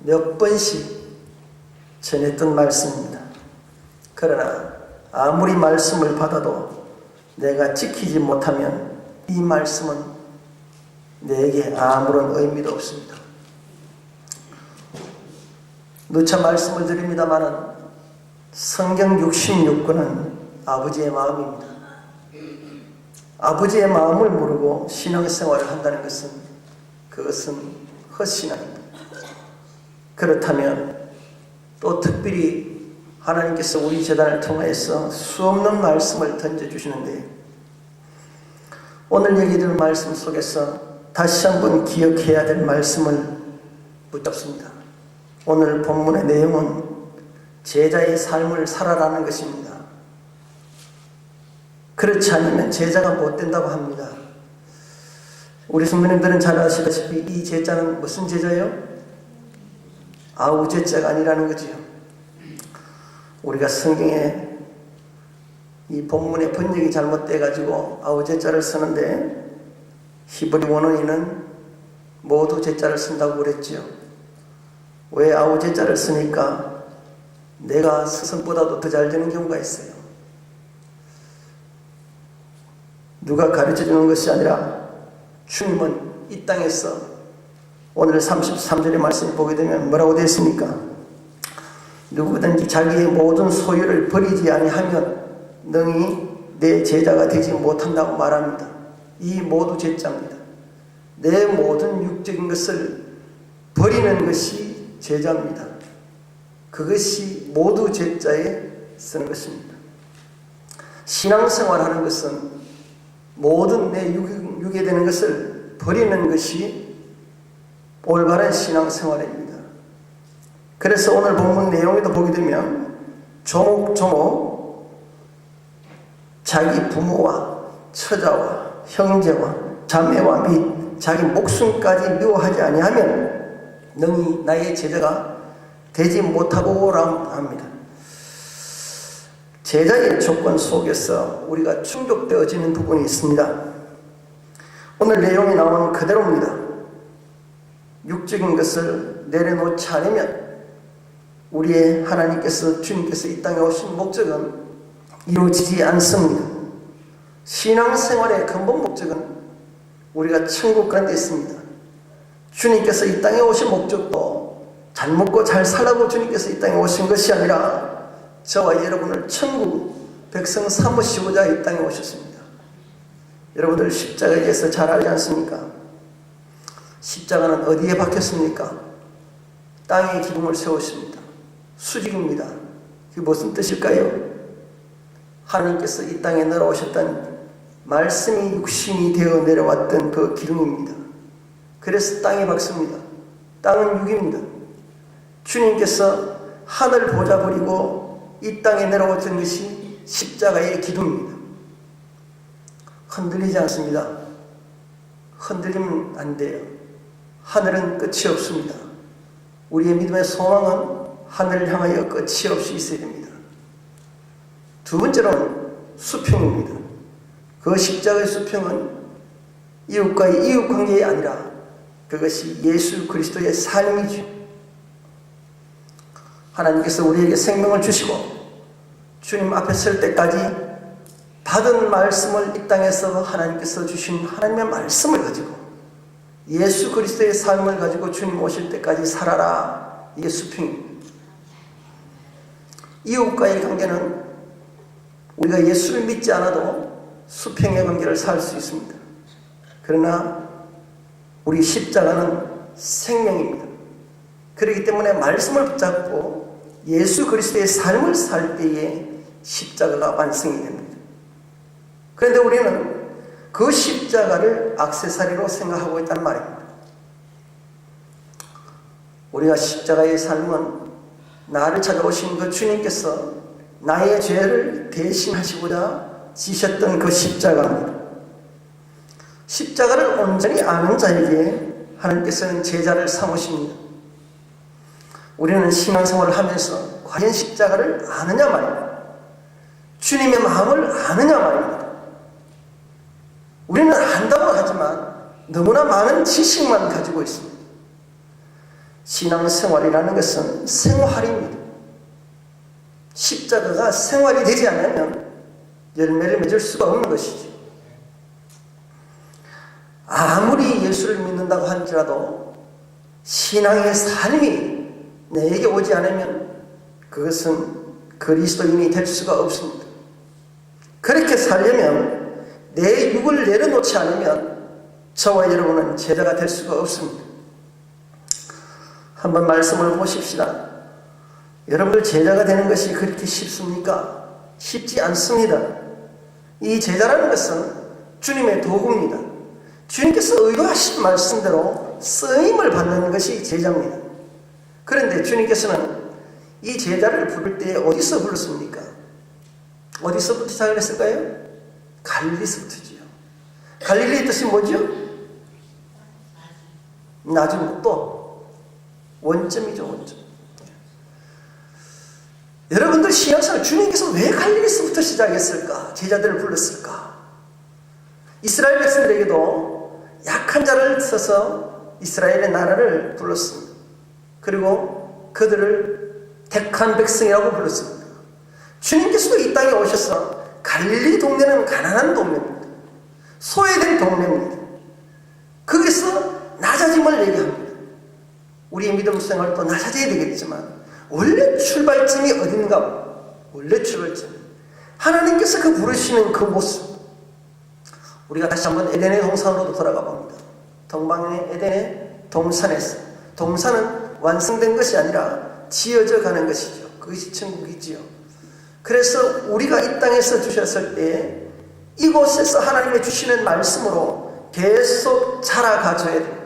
몇 번씩 전했던 말씀입니다. 그러나 아무리 말씀을 받아도 내가 지키지 못하면 이 말씀은 내게 아무런 의미도 없습니다. 누차 말씀을 드립니다마는 성경 66권은 아버지의 마음입니다. 아버지의 마음을 모르고 신앙생활을 한다는 것은 그것은 헛신앙입니다. 그렇다면 또 특별히 하나님께서 우리 제단을 통해서 수없는 말씀을 던져주시는데 오늘 얘기 들은 말씀 속에서 다시 한번 기억해야 될 말씀을 붙잡습니다. 오늘 본문의 내용은 제자의 삶을 살아라는 것입니다. 그렇지 않으면 제자가 못 된다고 합니다. 우리 선배님들은 잘 아시다시피 이 제자는 무슨 제자예요? 아우제자가 아니라는 거지요. 우리가 성경에 이 본문의 번역이 잘못돼가지고 아우제자를 쓰는데 히브리 원어에는 모두 제자를 쓴다고 그랬지요. 왜 아우제자를 쓰니까 내가 스승보다도 더 잘 되는 경우가 있어요. 누가 가르쳐주는 것이 아니라 주님은 이 땅에서 오늘 33절의 말씀을 보게 되면 뭐라고 되어 있습니까? 누구든지 자기의 모든 소유를 버리지 아니하면 능히 내 제자가 되지 못한다고 말합니다. 이 모두 제자입니다. 내 모든 육적인 것을 버리는 것이 제자입니다. 그것이 모두 제자에 쓰는 것입니다. 신앙생활하는 것은 모든 내 육에 되는 것을 버리는 것이 올바른 신앙생활입니다. 그래서 오늘 본문 내용에도 보게 되면 조목조목 자기 부모와 처자와 형제와 자매와 및 자기 목숨까지 미워하지 아니하면 능히 나의 제자가 되지 못하고 합니다. 제자의 조건 속에서 우리가 충족되어지는 부분이 있습니다. 오늘 내용이 나오는 그대로입니다. 육적인 것을 내려놓지 않으면 우리의 하나님께서 주님께서 이 땅에 오신 목적은 이루어지지 않습니다. 신앙생활의 근본 목적은 우리가 천국 가는 데 있습니다. 주님께서 이 땅에 오신 목적도 잘 먹고 잘 살라고 주님께서 이 땅에 오신 것이 아니라 저와 여러분을 천국 백성 삼으시고자 이 땅에 오셨습니다. 여러분들 십자가에 대해서 잘 알지 않습니까? 십자가는 어디에 박혔습니까? 땅에 기둥을 세웠습니다. 수직입니다. 그게 무슨 뜻일까요? 하나님께서 이 땅에 내려오셨던 말씀이 육신이 되어 내려왔던 그 기둥입니다. 그래서 땅에 박습니다. 땅은 육입니다. 주님께서 하늘 보좌 버리고 이 땅에 내려오신 것이 십자가의 기둥입니다. 흔들리지 않습니다. 흔들리면 안 돼요. 하늘은 끝이 없습니다. 우리의 믿음의 소망은 하늘을 향하여 끝이 없이 있어야 됩니다. 두 번째로는 수평입니다. 그 십자가의 수평은 이웃과의 이웃 관계가 아니라 그것이 예수 그리스도의 삶이죠. 하나님께서 우리에게 생명을 주시고 주님 앞에 설 때까지 받은 말씀을 이 땅에서 하나님께서 주신 하나님의 말씀을 가지고 예수 그리스도의 삶을 가지고 주님 오실 때까지 살아라. 이게 수평입니다. 이웃과의 관계는 우리가 예수를 믿지 않아도 수평의 관계를 살 수 있습니다. 그러나 우리 십자가는 생명입니다. 그렇기 때문에 말씀을 붙잡고 예수 그리스도의 삶을 살 때에 십자가가 완성이 됩니다. 그런데 우리는 그 십자가를 액세서리로 생각하고 있단 말입니다. 우리가 십자가의 삶은 나를 찾아오신 그 주님께서 나의 죄를 대신하시고자 지셨던 그 십자가입니다. 십자가를 온전히 아는 자에게 하나님께서는 제자를 삼으십니다. 우리는 신앙생활을 하면서 과연 십자가를 아느냐 말입니다. 주님의 마음을 아느냐 말입니다. 우리는 안다고 하지만 너무나 많은 지식만 가지고 있습니다. 신앙생활이라는 것은 생활입니다. 십자가가 생활이 되지 않으면 열매를 맺을 수가 없는 것이죠. 아무리 예수를 믿는다고 할지라도 신앙의 삶이 내게 오지 않으면 그것은 그리스도인이 될 수가 없습니다. 그렇게 살려면 내 육을 내려놓지 않으면 저와 여러분은 제자가 될 수가 없습니다. 한번 말씀을 보십시다. 여러분들 제자가 되는 것이 그렇게 쉽습니까? 쉽지 않습니다. 이 제자라는 것은 주님의 도구입니다. 주님께서 의도하신 말씀대로 쓰임을 받는 것이 제자입니다. 그런데 주님께서는 이 제자를 부를 때 어디서 불렀습니까? 어디서부터 시작을 했을까요? 갈릴리서부터지요. 갈릴리의 뜻이 뭐죠? 낮은 곳도 원점이죠, 원점. 여러분들 신앙생활 주님께서 왜 갈릴리서부터 시작했을까? 제자들을 불렀을까? 이스라엘 백성들에게도 약한 자를 써서 이스라엘의 나라를 불렀습니다. 그리고 그들을 택한 백성이라고 불렀습니다. 주님께서도 이 땅에 오셔서 갈릴리 동네는 가난한 동네입니다. 소외된 동네입니다. 거기서 낮아짐을 얘기합니다. 우리의 믿음 생활도 낮아져야 되겠지만 원래 출발점이 어딘가? 원래 출발점 하나님께서 그 부르시는 그 모습, 우리가 다시 한번 에덴의 동산으로 돌아가 봅니다. 동방의 에덴의 동산에서, 동산은 완성된 것이 아니라 지어져 가는 것이죠. 그것이 천국이지요. 그래서 우리가 이 땅에서 주셨을 때 이곳에서 하나님의 주시는 말씀으로 계속 자라가줘야 됩니다.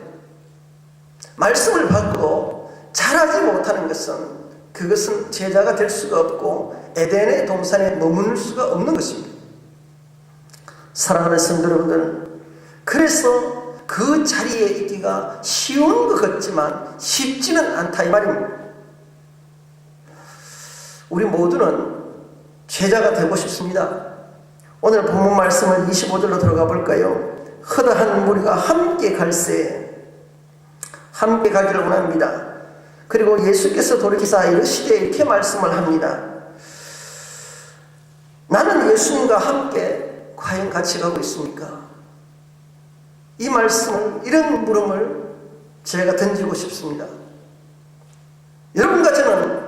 말씀을 받고 자라지 못하는 것은 그것은 제자가 될 수가 없고 에덴의 동산에 머무를 수가 없는 것입니다. 사랑하는 성도 여러분들, 그래서 그 자리에 있기가 쉬운 것 같지만 쉽지는 않다 이 말입니다. 우리 모두는 제자가 되고 싶습니다. 오늘 본문 말씀을 25절로 들어가 볼까요? 허다한 무리가 함께 갈새, 함께 가기를 원합니다. 그리고 예수께서 돌이키사 이르시되 이렇게 말씀을 합니다. 나는 예수님과 함께 과연 같이 가고 있습니까? 이 말씀을, 이런 물음을 제가 던지고 싶습니다. 여러분과 저는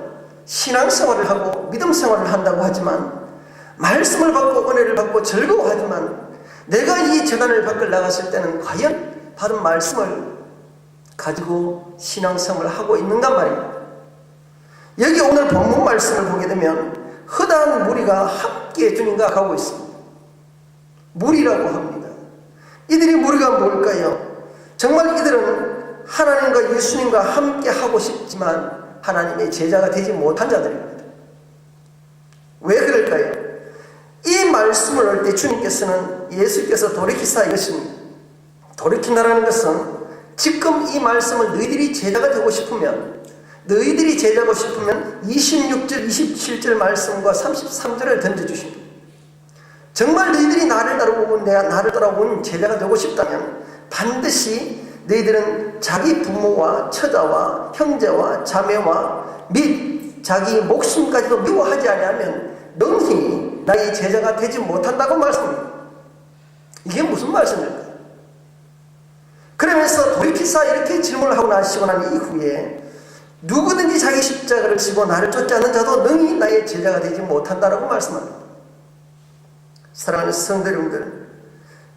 신앙생활을 하고 믿음생활을 한다고 하지만, 말씀을 받고 은혜를 받고 즐거워하지만, 내가 이 재단을 밖을 나갔을 때는 과연 받은 말씀을 가지고 신앙생활을 하고 있는가 말입니다. 여기 오늘 본문 말씀을 보게 되면 허다한 무리가 함께 주님과 가고 있습니다. 무리라고 합니다. 이들이 무리가 뭘까요? 정말 이들은 하나님과 예수님과 함께 하고 싶지만 하나님의 제자가 되지 못한 자들입니다. 왜 그럴까요? 이 말씀을 할 때 주님께서는, 예수께서 돌이키사 이것입니다. 돌이킨다라는 것은 지금 이 말씀을 너희들이 제자가 되고 싶으면, 너희들이 제자고 싶으면 26절, 27절 말씀과 33절을 던져주십니다. 정말 너희들이 나를 따라오고 내가 나를 따라온 제자가 되고 싶다면 반드시 너희들은 자기 부모와 처자와 형제와 자매와 및 자기 목숨까지도 미워하지 아니하면 능히 나의 제자가 되지 못한다고 말씀합니다. 이게 무슨 말씀일까요? 그러면서 돌이키사 이렇게 질문을 하고 나시고 난 이후에 누구든지 자기 십자가를 지고 나를 쫓지 않는 자도 능히 나의 제자가 되지 못한다라고 말씀합니다. 사랑하는 성도 여러분들,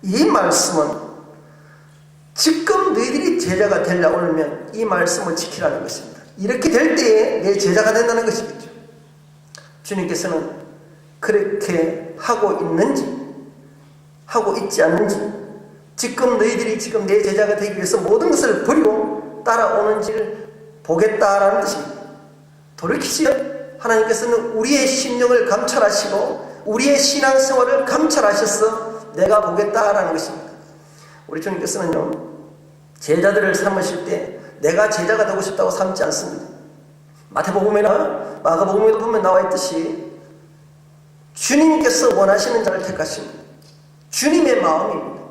이 말씀은 지금 너희들이 제자가 되려고 하면 이 말씀을 지키라는 것입니다. 이렇게 될 때에 내 제자가 된다는 것이겠죠. 주님께서는 그렇게 하고 있는지 하고 있지 않는지, 지금 너희들이 지금 내 제자가 되기 위해서 모든 것을 버리고 따라오는지를 보겠다라는 뜻입니다. 돌이키시면 하나님께서는 우리의 심령을 감찰하시고 우리의 신앙생활을 감찰하셔서 내가 보겠다라는 것입니다. 우리 주님께서는요, 제자들을 삼으실 때 내가 제자가 되고 싶다고 삼지 않습니다. 마태복음이나 마가복음에도 보면 나와 있듯이 주님께서 원하시는 자를 택하십니다. 주님의 마음입니다.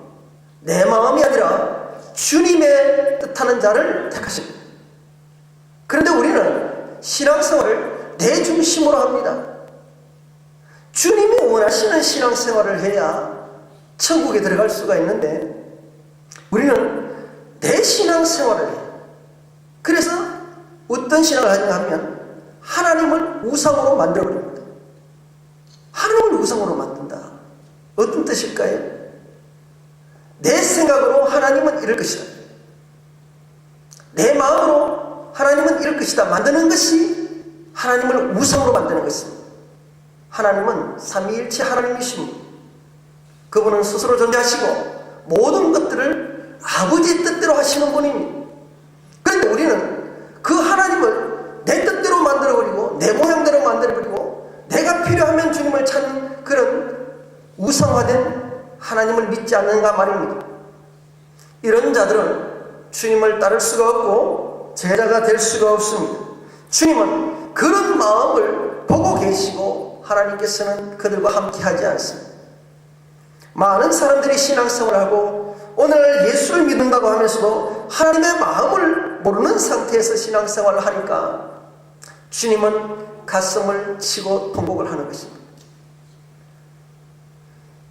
내 마음이 아니라 주님의 뜻하는 자를 택하십니다. 신앙생활을 내 중심으로 합니다. 주님이 원하시는 신앙생활을 해야 천국에 들어갈 수가 있는데 우리는 내 신앙생활을 해요. 그래서 어떤 신앙을 하냐 하면 하나님을 우상으로 만들어버립니다. 하나님을 우상으로 만든다. 어떤 뜻일까요? 내 생각으로 하나님은 이럴 것이다. 내 마음으로 하나님은 이럴 것이다. 만드는 것이 하나님을 우상으로 만드는 것입니다. 하나님은 삼위일체 하나님이십니다. 그분은 스스로 존재하시고 모든 것들을 아버지의 뜻대로 하시는 분입니다. 그런데 우리는 그 하나님을 내 뜻대로 만들어버리고 내 모양대로 만들어버리고 내가 필요하면 주님을 찾는 그런 우상화된 하나님을 믿지 않는가 말입니다. 이런 자들은 주님을 따를 수가 없고 제자가 될 수가 없습니다. 주님은 그런 마음을 보고 계시고 하나님께서는 그들과 함께 하지 않습니다. 많은 사람들이 신앙생활을 하고 오늘 예수를 믿는다고 하면서도 하나님의 마음을 모르는 상태에서 신앙생활을 하니까 주님은 가슴을 치고 통곡을 하는 것입니다.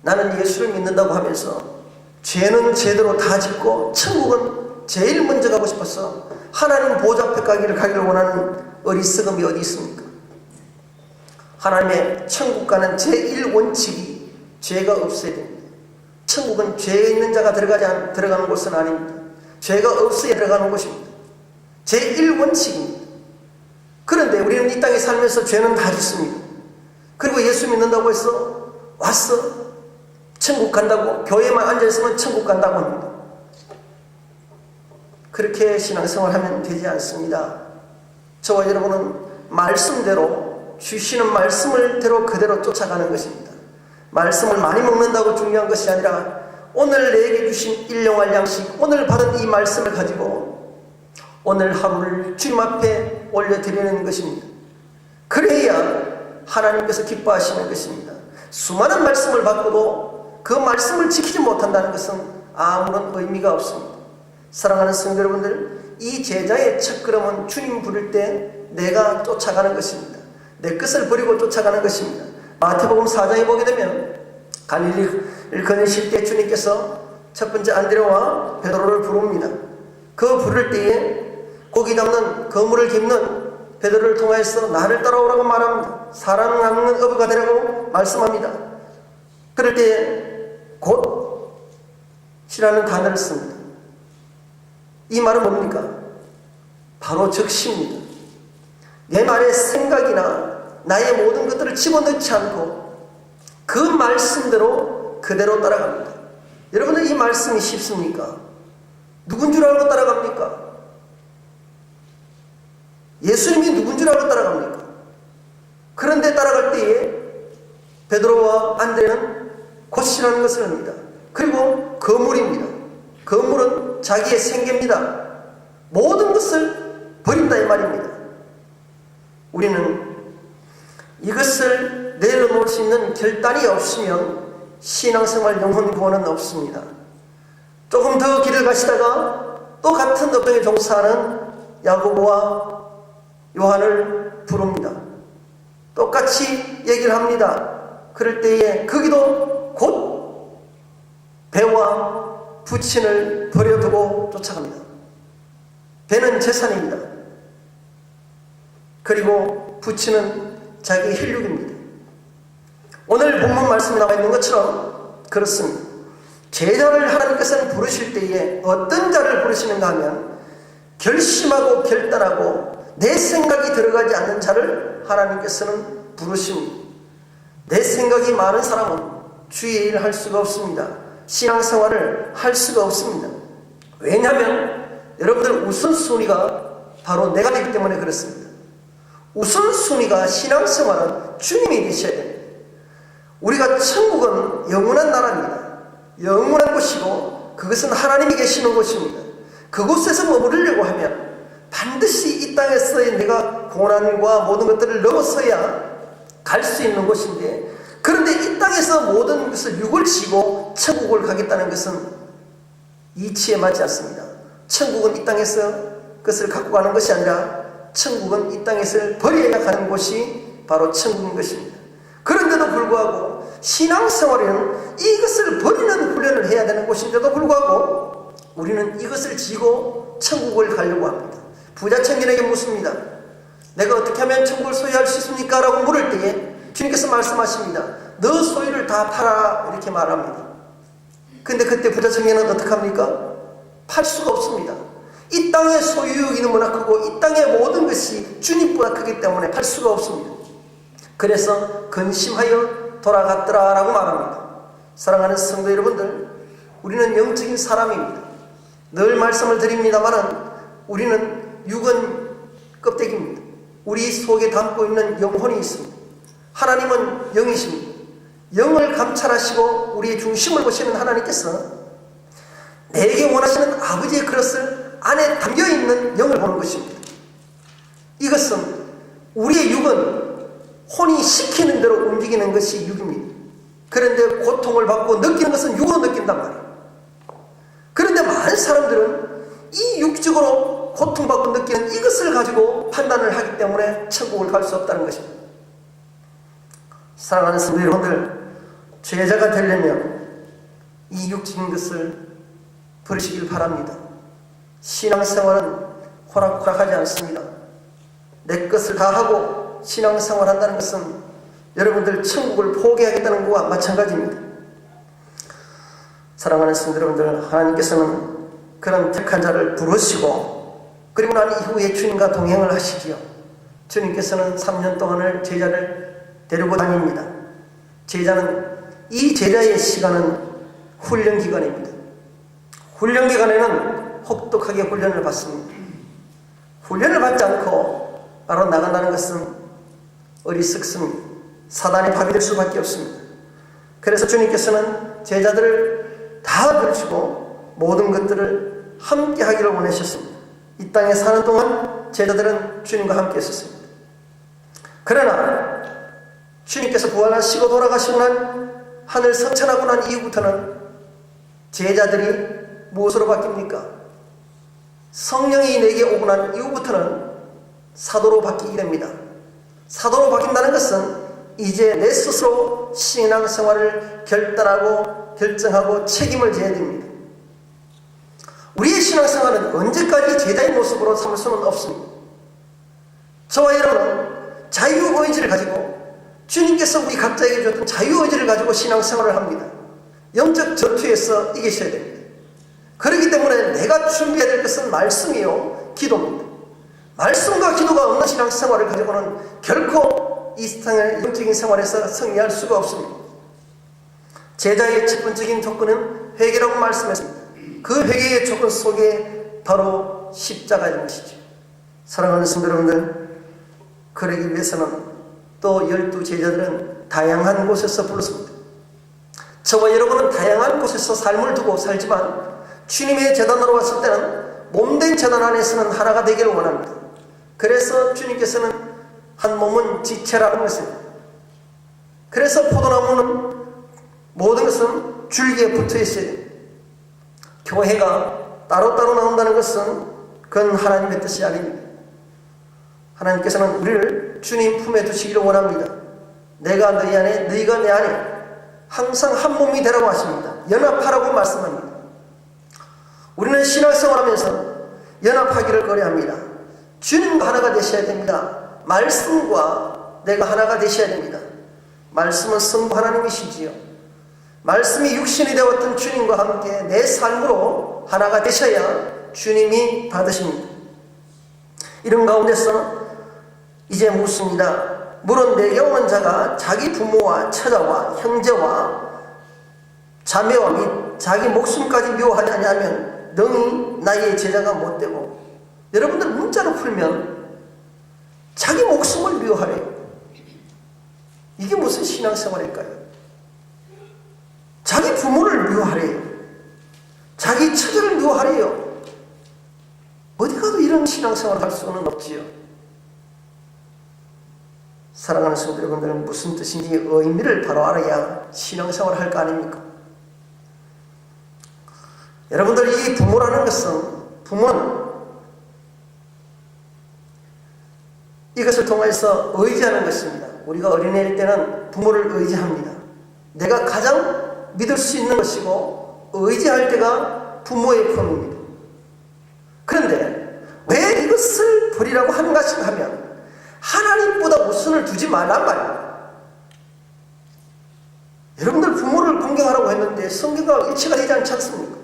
나는 예수를 믿는다고 하면서 죄는 제대로 다 짓고 천국은 제일 먼저 가고 싶어서 하나님 보좌 앞에 가기를 원하는 어리석음이 어디 있습니까? 하나님의 천국 가는 제1원칙이 죄가 없어야 됩니다. 천국은 죄 있는 자가 들어가는 곳은 아닙니다. 죄가 없어야 들어가는 곳입니다. 제1원칙입니다. 그런데 우리는 이 땅에 살면서 죄는 다 짓습니다. 그리고 예수 믿는다고 해서 왔어 천국 간다고 교회에만 앉아있으면 천국 간다고 합니다. 그렇게 신앙생활하면 되지 않습니다. 저와 여러분은 말씀대로 주시는 말씀을 그대로 쫓아가는 것입니다. 말씀을 많이 먹는다고 중요한 것이 아니라 오늘 내게 주신 일용할 양식, 오늘 받은 이 말씀을 가지고 오늘 하루를 주님 앞에 올려드리는 것입니다. 그래야 하나님께서 기뻐하시는 것입니다. 수많은 말씀을 받고도 그 말씀을 지키지 못한다는 것은 아무런 의미가 없습니다. 사랑하는 성도 여러분들, 이 제자의 첫걸음은 주님 부를 때 내가 쫓아가는 것입니다. 내 것을 버리고 쫓아가는 것입니다. 마태복음 4장에 보게 되면 갈릴리를 거니실 때 주님께서 첫 번째 안드레와 베드로를 부릅니다. 그 부를 때에 고기 잡는 거물을 깁는 베드로를 통하여서 나를 따라오라고 말합니다. 사랑 나누는 어부가 되라고 말씀합니다. 그럴 때에 곧이라는 단어를 씁니다. 이 말은 뭡니까? 바로 적시입니다. 내 말의 생각이나 나의 모든 것들을 집어넣지 않고 그 말씀대로 그대로 따라갑니다. 여러분은 이 말씀이 쉽습니까? 누군 줄 알고 따라갑니까? 예수님이 누군 줄 알고 따라갑니까? 그런데 따라갈 때에 베드로와 안드레는 곧이라는 것을 합니다. 그리고 거물입니다. 거물은 자기의 생계입니다. 모든 것을 버린다 이 말입니다. 우리는 이것을 내려놓을 수 있는 결단이 없으면 신앙생활 영혼 구원은 없습니다. 조금 더 길을 가시다가 또 같은 업종에 종사하는 야고보와 요한을 부릅니다. 똑같이 얘기를 합니다. 그럴 때에 거기도 곧 배와 부친을 버려두고 쫓아갑니다. 배는 재산입니다. 그리고 부친은 자기의 혈육입니다. 오늘 본문 말씀에 나와 있는 것처럼 그렇습니다. 제자를 하나님께서는 부르실 때에 어떤 자를 부르시는가 하면 결심하고 결단하고 내 생각이 들어가지 않는 자를 하나님께서는 부르십니다. 내 생각이 많은 사람은 주의 일을 할 수가 없습니다. 신앙생활을 할 수가 없습니다. 왜냐하면 여러분들 우선순위가 바로 내가 되기 때문에 그렇습니다. 우선순위가 신앙생활은 주님이 계셔야 됩니다. 우리가 천국은 영원한 나라입니다. 영원한 곳이고 그것은 하나님이 계시는 곳입니다. 그곳에서 머무르려고 하면 반드시 이 땅에서의 내가 고난과 모든 것들을 넘어서야 갈 수 있는 곳인데, 그런데 이 땅에서 모든 것을 육을 지고 천국을 가겠다는 것은 이치에 맞지 않습니다. 천국은 이 땅에서 그것을 갖고 가는 것이 아니라 천국은 이 땅에서 버려야 가는 곳이 바로 천국인 것입니다. 그런데도 불구하고 신앙생활에는 이것을 버리는 훈련을 해야 되는 곳인데도 불구하고 우리는 이것을 지고 천국을 가려고 합니다. 부자 청년에게 묻습니다. 내가 어떻게 하면 천국을 소유할 수 있습니까? 라고 물을 때에 주님께서 말씀하십니다. 너 소유를 다 팔아, 이렇게 말합니다. 근데 그때 부자 청년은 어떻게 합니까? 팔 수가 없습니다. 이 땅의 소유욕이 너무나 크고 이 땅의 모든 것이 주님보다 크기 때문에 팔 수가 없습니다. 그래서 근심하여 돌아갔더라 라고 말합니다. 사랑하는 성도 여러분들, 우리는 영적인 사람입니다. 늘 말씀을 드립니다만 우리는 육은 껍데기입니다. 우리 속에 담고 있는 영혼이 있습니다. 하나님은 영이십니다. 영을 감찰하시고 우리의 중심을 보시는 하나님께서 내게 원하시는 아버지의 그릇을 안에 담겨있는 영을 보는 것입니다. 이것은 우리의 육은 혼이 시키는 대로 움직이는 것이 육입니다. 그런데 고통을 받고 느끼는 것은 육으로 느낀단 말이에요. 그런데 많은 사람들은 이 육적으로 고통받고 느끼는 이것을 가지고 판단을 하기 때문에 천국을 갈 수 없다는 것입니다. 사랑하는 성도 여러분들, 제자가 되려면 이 육적인 것을 버리시길 바랍니다. 신앙생활은 호락호락하지 않습니다. 내 것을 다 하고 신앙생활 한다는 것은 여러분들 천국을 포기하겠다는 것과 마찬가지입니다. 사랑하는 성도 여러분들, 하나님께서는 그런 택한 자를 부르시고 그리고 난 이후에 주님과 동행을 하시지요. 주님께서는 3년 동안을 제자를 데리고 다닙니다. 이 제자의 시간은 훈련 기간입니다. 훈련 기간에는 혹독하게 훈련을 받습니다. 훈련을 받지 않고 바로 나간다는 것은 어리석습니다. 사단의 밥이 될 수밖에 없습니다. 그래서 주님께서는 제자들을 다 버리시고 모든 것들을 함께 하기를 원하셨습니다. 이 땅에 사는 동안 제자들은 주님과 함께 했었습니다. 그러나 주님께서 부활하시고 돌아가시고 난 하늘 성천하고 난 이후부터는 제자들이 무엇으로 바뀝니까? 성령이 내게 오고 난 이후부터는 사도로 바뀌게 됩니다. 사도로 바뀐다는 것은 이제 내 스스로 신앙생활을 결정하고 책임을 져야 됩니다. 우리의 신앙생활은 언제까지 제자의 모습으로 삼을 수는 없습니다. 저와 여러분은 자유의지를 가지고 주님께서 우리 각자에게 줬던 자유의지를 가지고 신앙생활을 합니다. 영적 전투에서 이기셔야 됩니다. 그렇기 때문에 내가 준비해야 될 것은 말씀이요 기도입니다. 말씀과 기도가 없는 신앙생활을 가지고는 결코 이 세상의 영적인 생활에서 승리할 수가 없습니다. 제자의 첫 번째인 조건은 회개라고 말씀했습니다. 그 회개의 조건 속에 바로 십자가인 것이죠. 사랑하는 성도 여러분들, 그러기 위해서는 또 12제자들은 다양한 곳에서 불렀습니다. 저와 여러분은 다양한 곳에서 삶을 두고 살지만 주님의 제단으로 왔을 때는 몸된 제단 안에서는 하나가 되기를 원합니다. 그래서 주님께서는 한 몸은 지체라는 것입니다. 그래서 포도나무는 모든 것은 줄기에 붙어 있어야 됩니다. 교회가 따로따로 나온다는 것은 그건 하나님의 뜻이 아닙니다. 하나님께서는 우리를 주님 품에 두시기를 원합니다. 내가 너희 안에 너희가 내 안에 항상 한 몸이 되라고 하십니다. 연합하라고 말씀합니다. 우리는 신앙생활하면서 연합하기를 거래합니다. 주님과 하나가 되셔야 됩니다. 말씀과 내가 하나가 되셔야 됩니다. 말씀은 성부 하나님이시지요. 말씀이 육신이 되었던 주님과 함께 내 삶으로 하나가 되셔야 주님이 받으십니다. 이런 가운데서 이제 묻습니다. 물은 내게 오는 자가 자기 부모와 처자와 형제와 자매와 및 자기 목숨까지 미워하지 아니하면 능히 나의 제자가 못되고, 여러분들 문자로 풀면 자기 목숨을 미워하래요. 이게 무슨 신앙생활일까요? 자기 부모를 미워하래요. 자기 처자를 미워하래요. 어디 가도 이런 신앙생활을 할 수는 없지요. 사랑하는 성도 여러분들, 무슨 뜻인지 의미를 바로 알아야 신앙생활을 할 거 아닙니까? 여러분들, 이 부모라는 것은, 부모는 이것을 통해서 의지하는 것입니다. 우리가 어린애일 때는 부모를 의지합니다. 내가 가장 믿을 수 있는 것이고 의지할 때가 부모의 품입니다. 그런데 왜 이것을 버리라고 하는 것인가 하면 하나님보다 우선을 두지 말란 말입니다. 여러분들 부모를 공경하라고 했는데 성경과 일치가 되지 않지 않습니까?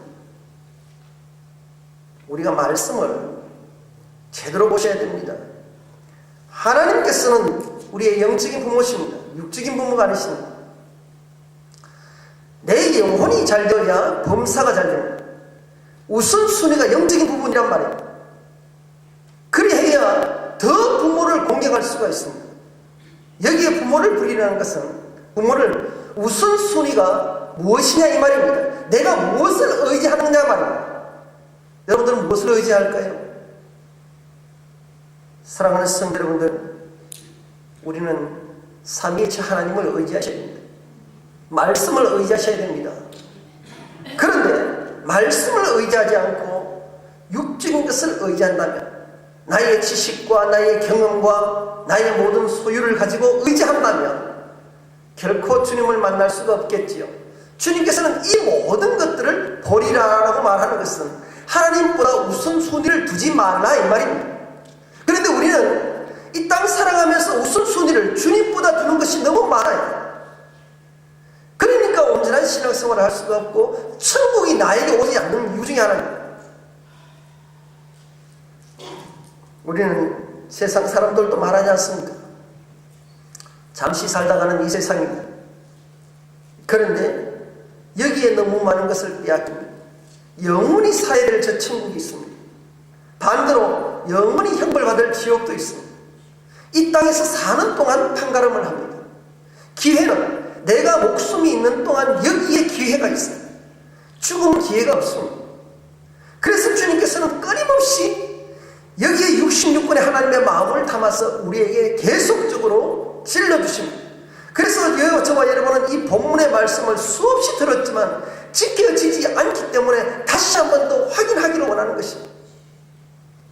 우리가 말씀을 제대로 보셔야 됩니다. 하나님께서는 우리의 영적인 부모십니다. 육적인 부모가 아니십니다. 내 영혼이 잘 되어야 범사가 잘 됩니다. 우선순위가 영적인 부분이란 말이에요. 그리해야 더 부모를 공경할 수가 있습니다. 여기에 부모를 부리라는 것은 부모를 우선순위가 무엇이냐 이 말입니다. 내가 무엇을 의지하느냐 말입니다. 여러분들은 무엇을 의지할까요? 사랑하는 성도 여러분들, 우리는 삼위일체 하나님을 의지하셔야 됩니다. 말씀을 의지하셔야 됩니다. 그런데 말씀을 의지하지 않고 육적인 것을 의지한다면, 나의 지식과 나의 경험과 나의 모든 소유를 가지고 의지한다면 결코 주님을 만날 수가 없겠지요. 주님께서는 이 모든 것들을 버리라라고 말하는 것은 하나님보다 우선순위를 두지 말라 이 말입니다. 그런데 우리는 이 땅 살아가면서 우선순위를 주님보다 두는 것이 너무 많아요. 그러니까 온전한 신앙생활을 할 수가 없고 천국이 나에게 오지 않는 이유 중에 하나입니다. 우리는 세상 사람들도 말하지 않습니까? 잠시 살다가는 이 세상입니다. 그런데 여기에 너무 많은 것을 빼앗깁니다. 영원히 사야 될 저 천국이 있습니다. 반대로 영원히 형벌받을 지옥도 있습니다. 이 땅에서 사는 동안 판가름을 합니다. 기회는 내가 목숨이 있는 동안 여기에 기회가 있어요. 죽음은 기회가 없습니다. 그래서 주님께서는 끊임없이 여기에 66권의 하나님의 마음을 담아서 우리에게 계속적으로 찔러주십니다. 그래서 저와 여러분은 이 본문의 말씀을 수없이 들었지만 지켜지지 않기 때문에 다시 한 번 더 확인하기를 원하는 것입니다.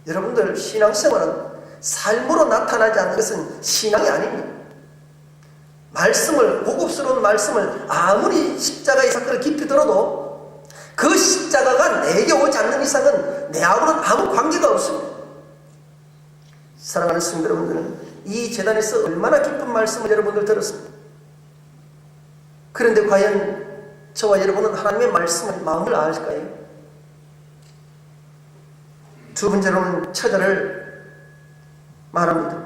여러분들 신앙생활은 삶으로 나타나지 않는 것은 신앙이 아닙니다. 말씀을, 고급스러운 말씀을 아무리 십자가의 사건을 깊이 들어도 그 십자가가 내게 오지 않는 이상은 내하고는 아무 관계가 없습니다. 사랑하는 성도 여러분들은 이 재단에서 얼마나 깊은 말씀을 여러분들 들었습니다. 그런데 과연 저와 여러분은 하나님의 말씀을 마음을 알까요? 두 번째로는 처자를 말합니다.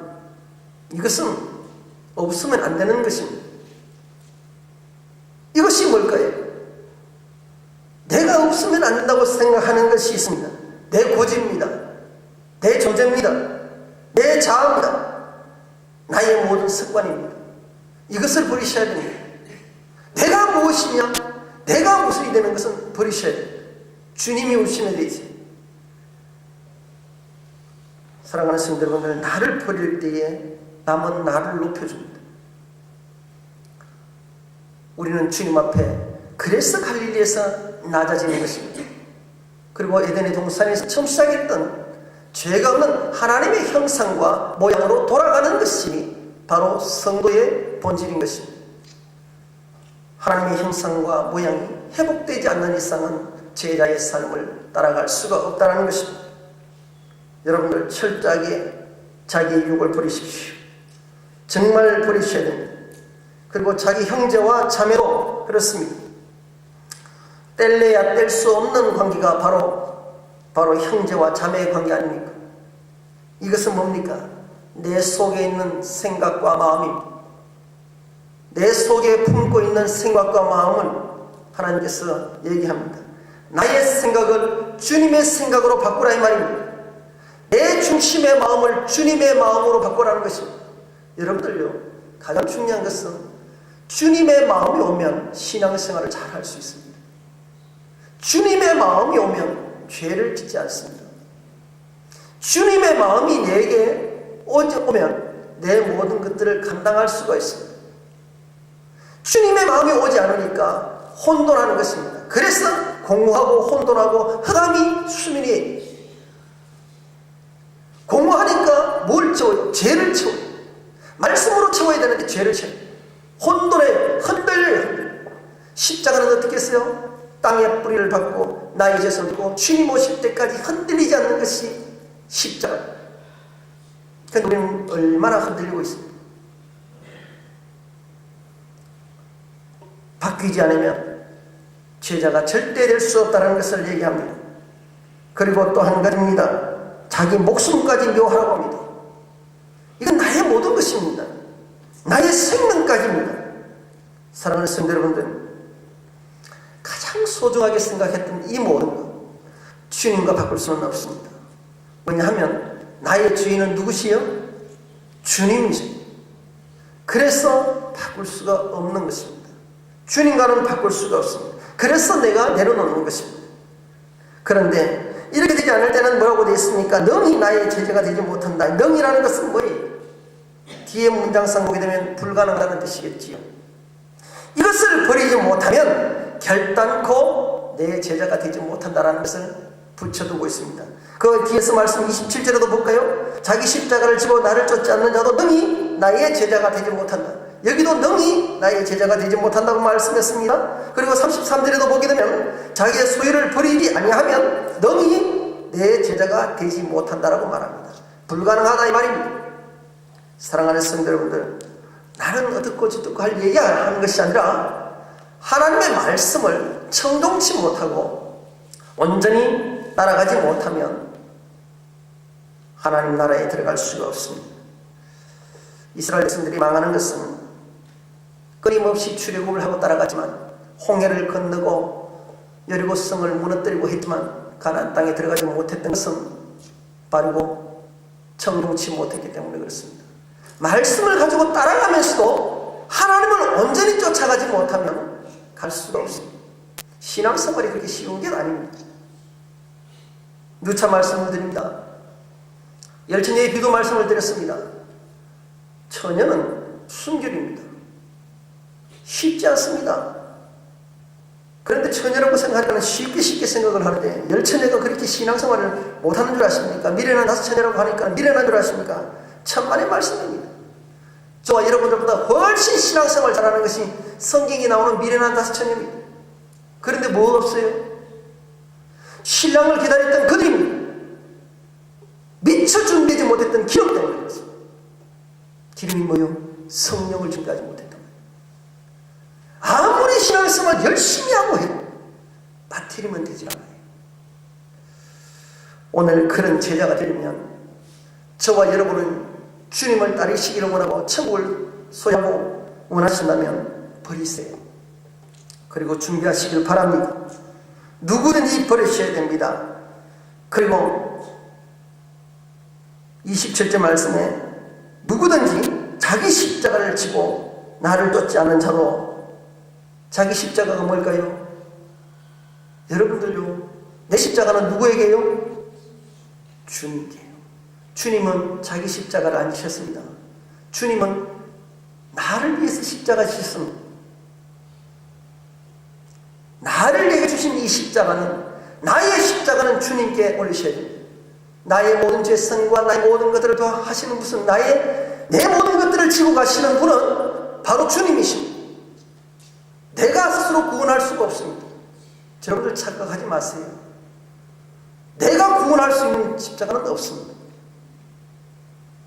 이것은 없으면 안 되는 것입니다. 이것이 뭘까요? 내가 없으면 안 된다고 생각하는 것이 있습니다. 내 고집입니다. 내 존재입니다. 내 자아입니다. 나의 모든 습관입니다. 이것을 버리셔야 됩니다. 내가 무엇이냐? 내가 무엇이 되는 것은 버리셔야 됩니다. 주님이 오시면 되지. 사랑하는 성도 여러분들, 나를 버릴 때에 남은 나를 높여줍니다. 우리는 주님 앞에 그래서 갈릴리에서 낮아지는 것입니다. 그리고 에덴의 동산에서 처음 시작했던 죄가 없는 하나님의 형상과 모양으로 돌아가는 것이 바로 성도의 본질인 것입니다. 하나님의 형상과 모양이 회복되지 않는 이상은 제자의 삶을 따라갈 수가 없다는 것입니다. 여러분들 철저하게 자기의 육을 버리십시오. 정말 버리셔야 됩니다. 그리고 자기 형제와 자매도 그렇습니다. 뗄래야 뗄 수 없는 관계가 바로 형제와 자매의 관계 아닙니까? 이것은 뭡니까? 내 속에 있는 생각과 마음입니다. 내 속에 품고 있는 생각과 마음을 하나님께서 얘기합니다. 나의 생각을 주님의 생각으로 바꾸라 이 말입니다. 내 중심의 마음을 주님의 마음으로 바꾸라는 것입니다. 여러분들요, 가장 중요한 것은 주님의 마음이 오면 신앙생활을 잘 할 수 있습니다. 주님의 마음이 오면 죄를 짓지 않습니다. 주님의 마음이 내게 오면 내 모든 것들을 감당할 수가 있습니다. 주님의 마음이 오지 않으니까 혼돈하는 것입니다. 그래서 공허하고 혼돈하고 흑암이 수민이 공허하니까 뭘 채워요? 죄를 채워요. 말씀으로 채워야 되는데 죄를 채워요. 혼돈에 흔들려요. 십자가는 어떻게 했어요? 땅에 뿌리를 박고 나의 죄를 지고 주님 오실 때까지 흔들리지 않는 것이 십자가. 그런데 우리는 얼마나 흔들리고 있습니다. 바뀌지 않으면 제자가 절대 될 수 없다는 것을 얘기합니다. 그리고 또 한 가지입니다. 자기 목숨까지 묘하라고 합니다. 이건 나의 모든 것입니다. 나의 생명까지입니다. 사랑하는 성도 여러분들, 가장 소중하게 생각했던 이 모든 것 주님과 바꿀 수는 없습니다. 왜냐하면 나의 주인은 누구시요? 주님이죠. 그래서 바꿀 수가 없는 것입니다. 주님과는 바꿀 수가 없습니다. 그래서 내가 내려놓는 것입니다. 그런데 이렇게 되지 않을 때는 뭐라고 되어 있습니까? 능히 나의 제자가 되지 못한다. 능이라는 것은 뭐예요? 뒤에 문장상 보게 되면 불가능하다는 뜻이겠지요. 이것을 버리지 못하면 결단코 내 제자가 되지 못한다는 것을 붙여두고 있습니다. 그 뒤에서 말씀 27절에도 볼까요? 자기 십자가를 지고 나를 쫓지 않는 자도 능히 나의 제자가 되지 못한다. 여기도 능히 나의 제자가 되지 못한다고 말씀했습니다. 그리고 33절에도 보게 되면 자기의 소유를 버리지 아니하면 능히 내 제자가 되지 못한다라고 말합니다. 불가능하다 이 말입니다. 사랑하는 성도 여러분들, 나는 어떻고 저떻고 할 얘기가 하는 것이 아니라 하나님의 말씀을 청종치 못하고 온전히 따라가지 못하면 하나님 나라에 들어갈 수가 없습니다. 이스라엘 백성들이 망하는 것은 끊임없이 출애굽을 하고 따라가지만 홍해를 건너고 여리고 성을 무너뜨리고 했지만 가나안 땅에 들어가지 못했던 것은 바르고 청종치 못했기 때문에 그렇습니다. 말씀을 가지고 따라가면서도 하나님을 온전히 쫓아가지 못하면 갈 수가 없습니다. 신앙생활이 그렇게 쉬운 게 아닙니다. 누차 말씀을 드립니다. 열천녀의 비도 말씀을 드렸습니다. 처녀는 순결입니다. 쉽지 않습니다. 그런데 처녀라고 생각하니까 쉽게 생각을 하는데 열처녀가 그렇게 신앙생활을 못하는 줄 아십니까? 미련한 다섯 처녀라고 하니까 미련한 줄 아십니까? 천만의 말씀입니다. 저와 여러분들보다 훨씬 신앙생활 잘하는 것이 성경에 나오는 미련한 다섯 처녀입니다. 그런데 뭐가 없어요? 신랑을 기다렸던 그들입니다. 미처 준비하지 못했던 기름 때문에 그렇습니다. 기름이 뭐요? 성령을 준비하지 못했던 거예요. 아무리 신앙생활 열심히 하고 해도 빠뜨리면 되지 않아요. 오늘 그런 제자가 되려면 저와 여러분은 주님을 따르시기를 원하고 천국을 소유하고 원하신다면 버리세요. 그리고 준비하시길 바랍니다. 누구든지 버리셔야 됩니다. 그리고 27절 말씀에 누구든지 자기 십자가를 지고 나를 쫓지 않는 자도, 자기 십자가가 뭘까요? 여러분들요, 내 십자가는 누구에게요? 주님께요. 주님은 자기 십자가를 안 지셨습니다. 주님은 나를 위해서 십자가 지셨습니다. 나를 내게 주신 이 십자가는, 나의 십자가는 주님께 올리셔야 됩니다. 나의 모든 죄성과 나의 모든 것들을 더 하시는 분은, 내 모든 것들을 지고 가시는 분은 바로 주님이십니다. 내가 스스로 구원할 수가 없습니다. 여러분들 착각하지 마세요. 내가 구원할 수 있는 십자가는 없습니다.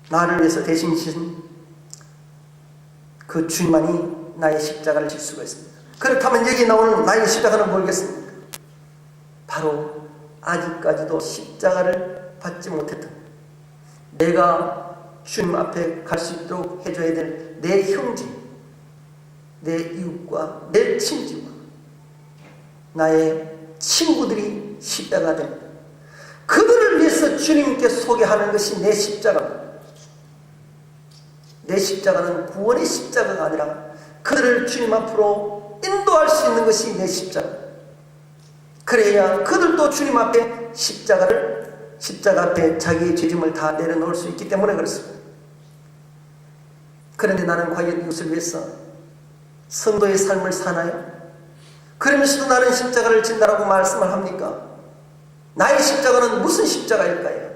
나를 위해서 대신 지신 그 주님만이 나의 십자가를 질 수가 있습니다. 그렇다면 여기 나오는 나의 십자가는 뭐겠습니까? 바로 아직까지도 십자가를 받지 못했던, 내가 주님 앞에 갈 수 있도록 해줘야 될 내 형제, 내 이웃과 내 친지와 나의 친구들이 십자가 됩니다. 그들을 위해서 주님께 소개하는 것이 내 십자가입니다. 내 십자가는 구원의 십자가가 아니라 그들을 주님 앞으로 인도할 수 있는 것이 내 십자가. 그래야 그들도 주님 앞에 십자가 앞에 자기의 죄짐을 다 내려놓을 수 있기 때문에 그렇습니다. 그런데 나는 과연 이웃을 위해서 성도의 삶을 사나요? 그러면서도 나는 십자가를 진다라고 말씀을 합니까? 나의 십자가는 무슨 십자가일까요?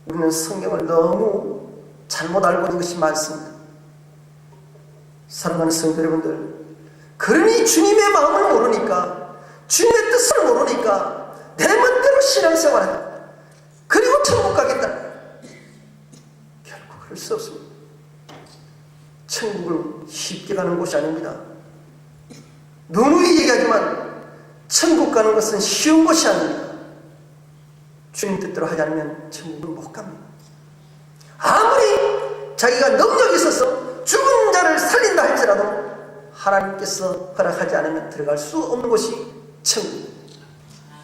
우리는 성경을 너무 잘못 알고 있는 것이 많습니다. 사랑하는 성도 여러분들, 그러니 주님의 마음을 모르니까, 주님의 뜻을 모르니까 내 멋대로 신앙생활한다, 그리고 천국 가겠다. 결국 그럴 수 없습니다. 천국을 쉽게 가는 곳이 아닙니다. 누누이 얘기하지만 천국 가는 것은 쉬운 것이 아닙니다. 주님 뜻대로 하지 않으면 천국을 못 갑니다. 아무리 자기가 능력이 있어서 죽은 자를 살린다 할지라도 하나님께서 허락하지 않으면 들어갈 수 없는 곳이 천국.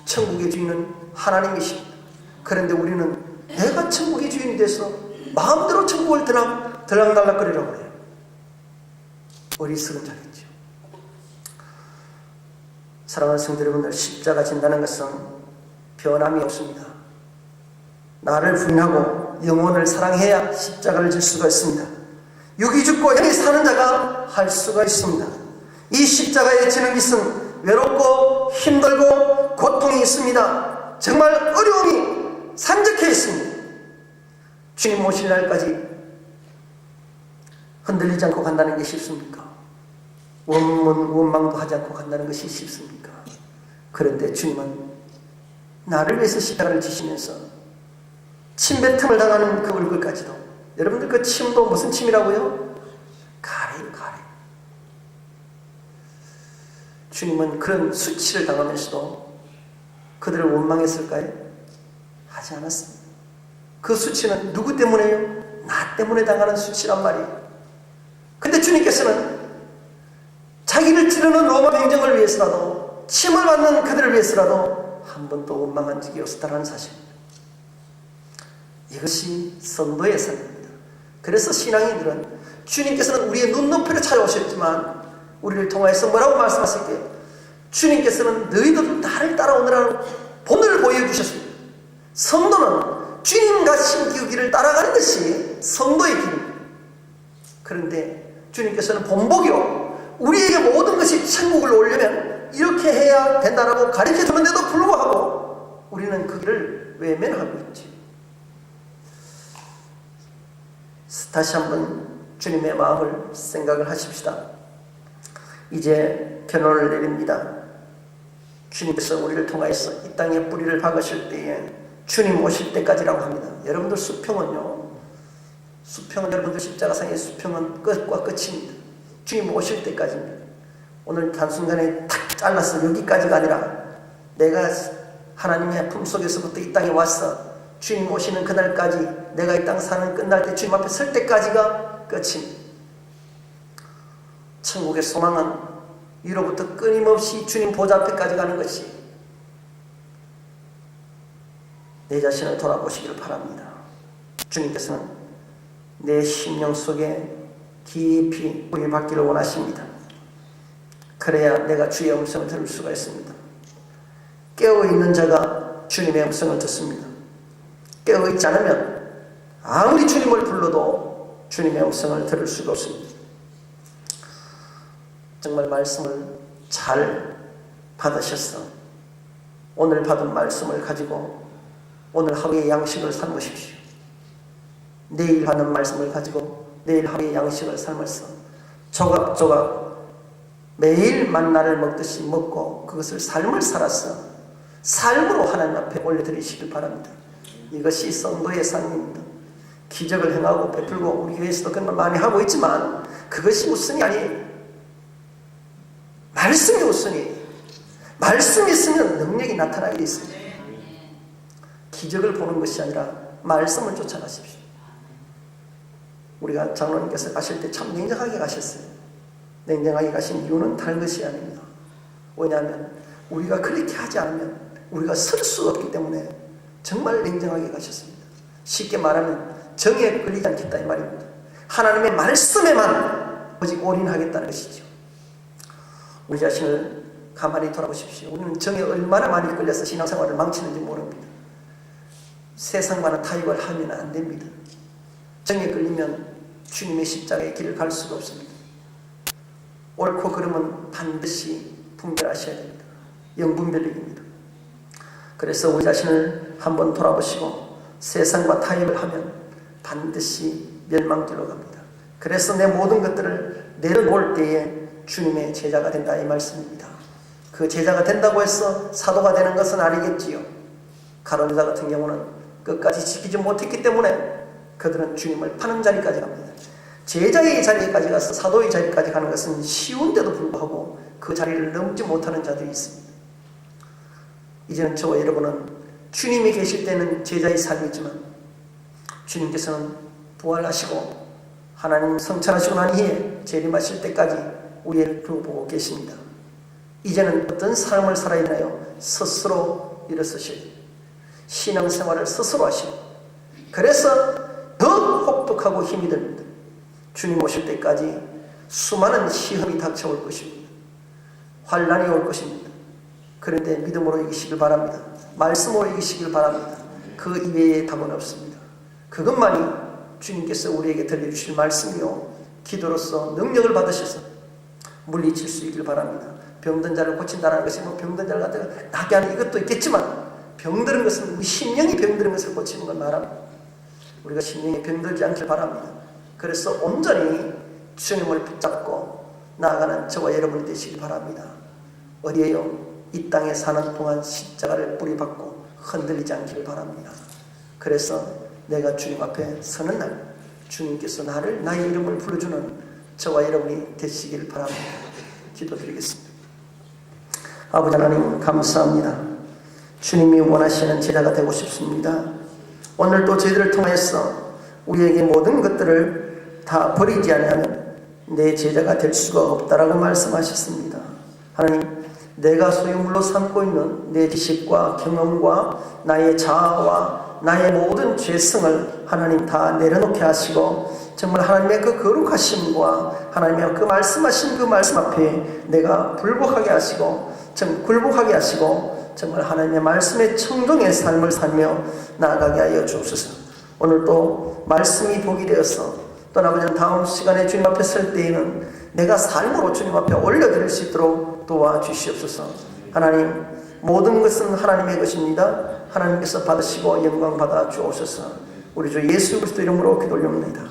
천국의 주인은 하나님이십니다. 그런데 우리는 내가 천국의 주인이 돼서 마음대로 천국을 들락날락거리라고 그래요. 어리석은 자겠죠. 사랑하는 성도 여러분들, 십자가 진다는 것은 변함이 없습니다. 나를 부인하고 영혼을 사랑해야 십자가를 질 수가 있습니다. 육이 죽고 영이 사는 자가 할 수가 있습니다. 이 십자가에 지는 것은 외롭고 힘들고 고통이 있습니다. 정말 어려움이 산적해 있습니다. 주님 오실 날까지 흔들리지 않고 간다는 게 쉽습니까? 원망도 하지 않고 간다는 것이 쉽습니까? 그런데 주님은 나를 위해서 십자가를 지시면서 침뱉음을 당하는 그 얼굴까지도, 여러분들 그 침도 무슨 침이라고요? 가래요, 가래. 주님은 그런 수치를 당하면서도 그들을 원망했을까요? 하지 않았습니다. 그 수치는 누구 때문에요? 나 때문에 당하는 수치란 말이에요. 근데 주님께서는 자기를 찌르는 로마 병정을 위해서라도, 침을 받는 그들을 위해서라도 한 번도 원망한 적이 없었다는 사실입니다. 이것이 성도의 삶입니다. 그래서 신앙인들은 주님께서는 우리의 눈높이를 찾아오셨지만 우리를 통하여서 뭐라고 말씀하실게요? 주님께서는 너희들도 나를 따라오느라고 본을 보여주셨습니다. 성도는 주님과 신기의 길을 따라가는 것이 성도의 길입니다. 그런데 주님께서는 본보기로 우리에게 모든 것이 천국을 오려면 이렇게 해야 된다라고 가르쳐 주는데도 불구하고 우리는 그 길을 외면하고 있지. 다시 한번 주님의 마음을 생각을 하십시다. 이제 결론을 내립니다. 주님께서 우리를 통하여서 이 땅에 뿌리를 박으실 때에 주님 오실 때까지라고 합니다. 여러분들 수평은요, 수평은 여러분들 십자가상의 수평은 끝과 끝입니다. 주님 오실 때까지입니다. 오늘 단순간에 탁 잘라서 여기까지가 아니라 내가 하나님의 품속에서부터 이 땅에 와서 주님 오시는 그날까지, 내가 이 땅 사는 끝날 때 주님 앞에 설 때까지가 끝입니다. 천국의 소망은 위로부터 끊임없이 주님 보좌 앞에까지 가는 것이, 내 자신을 돌아보시기를 바랍니다. 주님께서는 내 심령 속에 깊이 뿌리 박기를 원하십니다. 그래야 내가 주의 음성을 들을 수가 있습니다. 깨어있는 자가 주님의 음성을 듣습니다. 깨어있지 않으면 아무리 주님을 불러도 주님의 음성을 들을 수가 없습니다. 정말 말씀을 잘 받으셨어. 오늘 받은 말씀을 가지고 오늘 하루의 양식을 삶으십시오. 내일 받는 말씀을 가지고 내일 하루의 양식을 삶아서 조각조각 매일 만나를 먹듯이 먹고 그것을 삶을 살아서 삶으로 하나님 앞에 올려드리시길 바랍니다. 이것이 성도의 삶입니다. 기적을 행하고 베풀고 우리 교회에서도 그런 걸 많이 하고 있지만 그것이 우선이 아니에요. 말씀이 우선이에요. 말씀이 있으면 능력이 나타나게 돼 있습니다. 기적을 보는 것이 아니라 말씀을 쫓아가십시오. 우리가 장로님께서 가실 때 참 냉정하게 가셨어요. 냉정하게 가신 이유는 다른 것이 아닙니다. 왜냐하면 우리가 그렇게 하지 않으면 우리가 설 수 없기 때문에 정말 냉정하게 가셨습니다. 쉽게 말하면 정에 끌리지 않겠다 이 말입니다. 하나님의 말씀에만 오직 올인하겠다는 것이죠. 우리 자신을 가만히 돌아보십시오. 우리는 정에 얼마나 많이 끌려서 신앙생활을 망치는지 모릅니다. 세상과는 타협을 하면 안 됩니다. 정에 끌리면 주님의 십자가의 길을 갈 수가 없습니다. 옳고 그름은 반드시 분별하셔야 됩니다. 영분별력입니다. 그래서 우리 자신을 한번 돌아보시고 세상과 타협을 하면 반드시 멸망길로 갑니다. 그래서 내 모든 것들을 내려놓을 때에 주님의 제자가 된다 이 말씀입니다. 그 제자가 된다고 해서 사도가 되는 것은 아니겠지요. 가룟 유다 같은 경우는 끝까지 지키지 못했기 때문에 그들은 주님을 파는 자리까지 갑니다. 제자의 자리까지 가서 사도의 자리까지 가는 것은 쉬운데도 불구하고 그 자리를 넘지 못하는 자들이 있습니다. 이제는 저와 여러분은 주님이 계실 때는 제자의 삶이지만 주님께서는 부활하시고 하나님 성찬하시고 난 후에 재림하실 때까지 우리를 보고 계십니다. 이제는 어떤 삶을 살아야 되나요? 스스로 일어서시고 신앙생활을 스스로 하시고 그래서 더 혹독하고 힘이 듭니다. 주님 오실 때까지 수많은 시험이 닥쳐올 것입니다. 환난이 올 것입니다. 그런데 믿음으로 이기시길 바랍니다. 말씀으로 이기시길 바랍니다. 그 이외에 답은 없습니다. 그것만이 주님께서 우리에게 들려주실 말씀이요 기도로서 능력을 받으셔서 물리칠 수 있길 바랍니다. 병든 자를 고친다는 것이 병든 자를 갖다가 나게 하는 이것도 있겠지만 병드는 것은 우리 심령이 병드는 것을 고치는 건 말합니다. 우리가 심령이 병들지 않길 바랍니다. 그래서 온전히 주님을 붙잡고 나아가는 저와 여러분이 되시길 바랍니다. 어디에요? 이 땅에 사는 동안 십자가를 뿌리박고 흔들리지 않기를 바랍니다. 그래서 내가 주님 앞에 서는 날 주님께서 나의 이름을 불러주는 저와 여러분이 되시길 바랍니다. 기도드리겠습니다. 아버지 하나님 감사합니다. 주님이 원하시는 제자가 되고 싶습니다. 오늘도 저희들을 통해서 우리에게 모든 것들을 다 버리지 않으면 내 제자가 될 수가 없다라고 말씀하셨습니다. 하나님, 내가 소유물로 삼고 있는 내 지식과 경험과 나의 자아와 나의 모든 죄성을 하나님 다 내려놓게 하시고 정말 하나님의 그 거룩하심과 하나님의 그 말씀하신 그 말씀 앞에 내가 굴복하게 하시고 굴복하게 하시고 정말 하나님의 말씀의 청종의 삶을 살며 나아가게 하여 주옵소서. 오늘도 말씀이 복이 되어서 또 아버지는 다음 시간에 주님 앞에 설 때에는 내가 삶으로 주님 앞에 올려드릴 수 있도록 도와주시옵소서. 하나님, 모든 것은 하나님의 것입니다. 하나님께서 받으시고 영광 받아 주옵소서. 우리 주 예수 그리스도 이름으로 기도 올립니다.